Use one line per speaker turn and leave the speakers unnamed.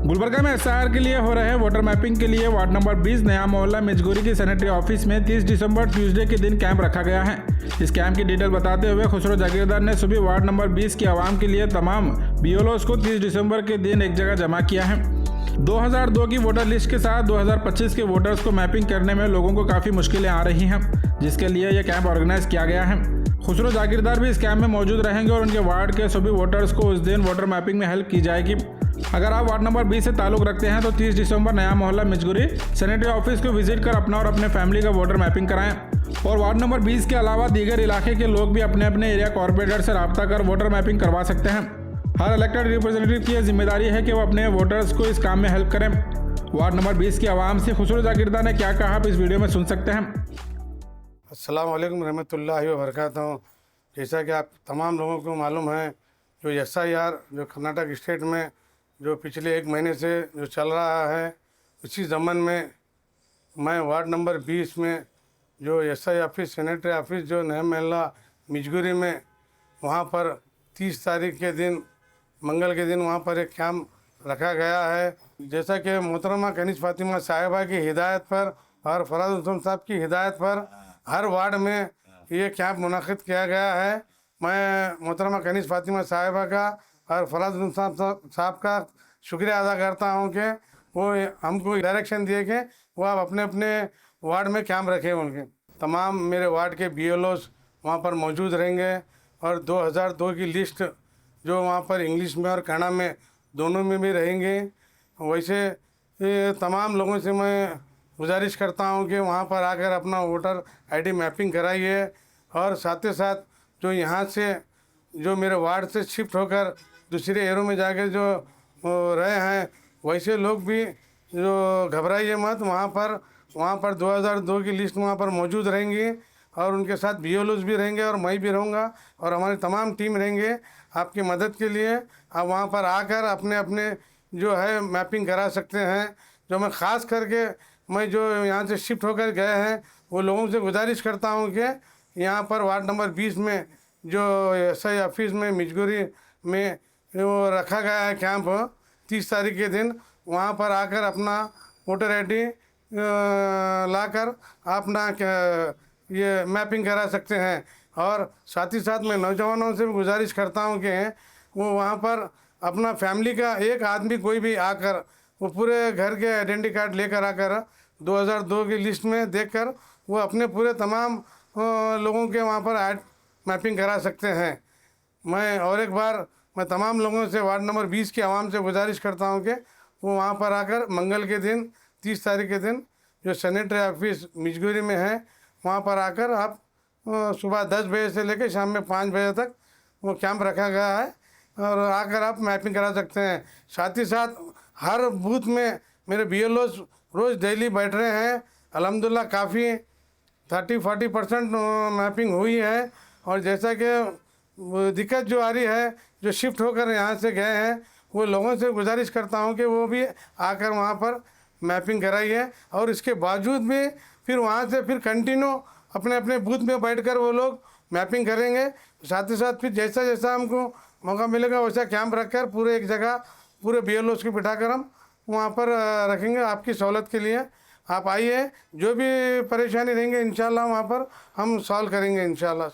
गुलबर्गा में एसआईआर के लिए हो रहे वोटर मैपिंग के लिए वार्ड नंबर 20 नया मोहल्ला मिजगुरी की सैनिटरी ऑफिस में 30 दिसंबर ट्यूसडे के दिन कैंप रखा गया है। इस कैंप की डिटेल बताते हुए खुसरो जागीरदार ने सुबह वार्ड नंबर 20 की आवाम के लिए तमाम बीएलओस को 30 दिसंबर के दिन एक जगह जमा किया है। 2002 की वोटर लिस्ट के साथ 2025 के वोटर्स को मैपिंग करने में लोगों को काफ़ी मुश्किलें आ रही हैं, जिसके लिए यह कैंप ऑर्गेनाइज किया गया है। खुसरो जागीरदार भी इस कैंप में मौजूद रहेंगे और उनके वार्ड के सभी वोटर्स को उस दिन वोटर मैपिंग में हेल्प की जाएगी। अगर आप वार्ड नंबर 20 से ताल्लुक रखते हैं तो 30 दिसंबर नया मोहल्ला मिजगुरी सैनिटरी ऑफिस को विजिट कर अपना और अपने फैमिली का वोटर मैपिंग कराएं। और वार्ड नंबर 20 के अलावा दीगर इलाके के लोग भी अपने अपने एरिया कॉर्पोरेटर से रब्ता कर वोटर मैपिंग करवा सकते हैं। हर इलेक्टेड रिप्रेजेंटेटिव की यह जिम्मेदारी है कि वो अपने वोटर्स को इस काम में हेल्प करें। वार्ड नंबर 20 की आवाम से खुसरो जागीरदार ने क्या कहा आप इस वीडियो में सुन सकते हैं।
अस्सलाम वालेकुम रहमतुल्लाहि व बरकातहू। जैसा कि आप तमाम लोगों को मालूम है, जो एसआईआर जो कर्नाटक स्टेट में जो पिछले 1 महीने से जो चल रहा है, उसी ज़मन में मैं वार्ड नंबर 20 में जो एसआई ऑफिस सैनिटरी ऑफिस जो नया मोहल्ला मिजगुरी में, वहाँ पर 30 तारीख के दिन मंगल के दिन वहाँ पर एक कैंप रखा गया है। जैसा कि मोहतरमा कनीज़ फातिमा साहिबा की हिदायत पर और फराज हुसैन साहब की हिदायत पर हर वार्ड में ये कैंप मुनाकिद किया गया है। मैं मोहतरमा कनीज़ फातिमा साहिबा का और फराज हुसैन साहब का शुक्रिया अदा करता हूँ कि वो हमको डायरेक्शन दिए कि वो आप अपने अपने वार्ड में कैंप रखें। उनके तमाम मेरे वार्ड के बीएलओस वहाँ पर मौजूद रहेंगे और 2002 की लिस्ट जो वहाँ पर इंग्लिश में और कन्नड़ा में दोनों में भी रहेंगे। वैसे ये तमाम लोगों से मैं गुजारिश करता हूँ कि वहाँ पर आकर अपना वोटर आईडी मैपिंग कराइए। और साथ ही साथ जो यहाँ से जो मेरे वार्ड से शिफ्ट होकर दूसरे एरिया में जाकर जो रहे हैं, वैसे लोग भी जो घबराइए मत। वहाँ पर 2002 की लिस्ट वहाँ पर मौजूद रहेंगी और उनके साथ बीएलओस भी रहेंगे और मैं भी रहूँगा और हमारी तमाम टीम रहेंगे आपकी मदद के लिए। आप वहाँ पर आकर अपने अपने जो है मैपिंग करा सकते हैं। जो मैं ख़ास करके मैं जो यहाँ से शिफ्ट होकर गए हैं वो लोगों से गुजारिश करता हूँ कि यहाँ पर वार्ड नंबर 20 में जो एसआई ऑफिस में मिजगुरी में वो रखा गया है कैंप 30 तारीख के दिन, वहाँ पर आकर अपना वोटर आईडी लाकर अपना ये मैपिंग करा सकते हैं। और साथ ही साथ मैं नौजवानों से भी गुजारिश करता हूँ कि वो वहाँ पर अपना फैमिली का एक आदमी कोई भी आकर वो पूरे घर के आइडेंटिटी कार्ड लेकर आकर 2002 की लिस्ट में देखकर वो अपने पूरे तमाम लोगों के वहाँ पर मैपिंग करा सकते हैं। मैं और एक बार मैं तमाम लोगों से वार्ड नंबर 20 की आवाम से गुजारिश करता हूँ कि वो वहाँ पर आकर मंगल के दिन 30 तारीख के दिन जो सैनिटरी ऑफिस मिजगुरी में है, वहाँ पर आकर आप सुबह 10 बजे से लेकर शाम में 5 बजे तक वो कैंप रखा गया है और आकर आप मैपिंग करा सकते हैं। साथ ही साथ हर बूथ में मेरे बीएलओस रोज़ डेली बैठ रहे हैं। अल्हम्दुलिल्लाह काफ़ी 30-40% मैपिंग हुई है। और जैसा कि दिक्कत जो आ रही है, जो शिफ्ट होकर यहाँ से गए हैं, वो लोगों से गुजारिश करता हूँ कि वो भी आकर वहाँ पर मैपिंग कराइए। और इसके बावजूद भी फिर वहाँ से फिर कंटिन्यू अपने अपने बूथ में बैठकर वो लोग मैपिंग करेंगे। साथ ही साथ फिर जैसा जैसा हमको मौका मिलेगा वैसा कैंप रखकर पूरे एक जगह पूरे बीएलओस को बिठाकर हम वहाँ पर रखेंगे आपकी सहूलत के लिए। आप आइए, जो भी परेशानी रहेंगे इंशाल्लाह वहाँ पर हम सॉल्व करेंगे इंशाल्लाह।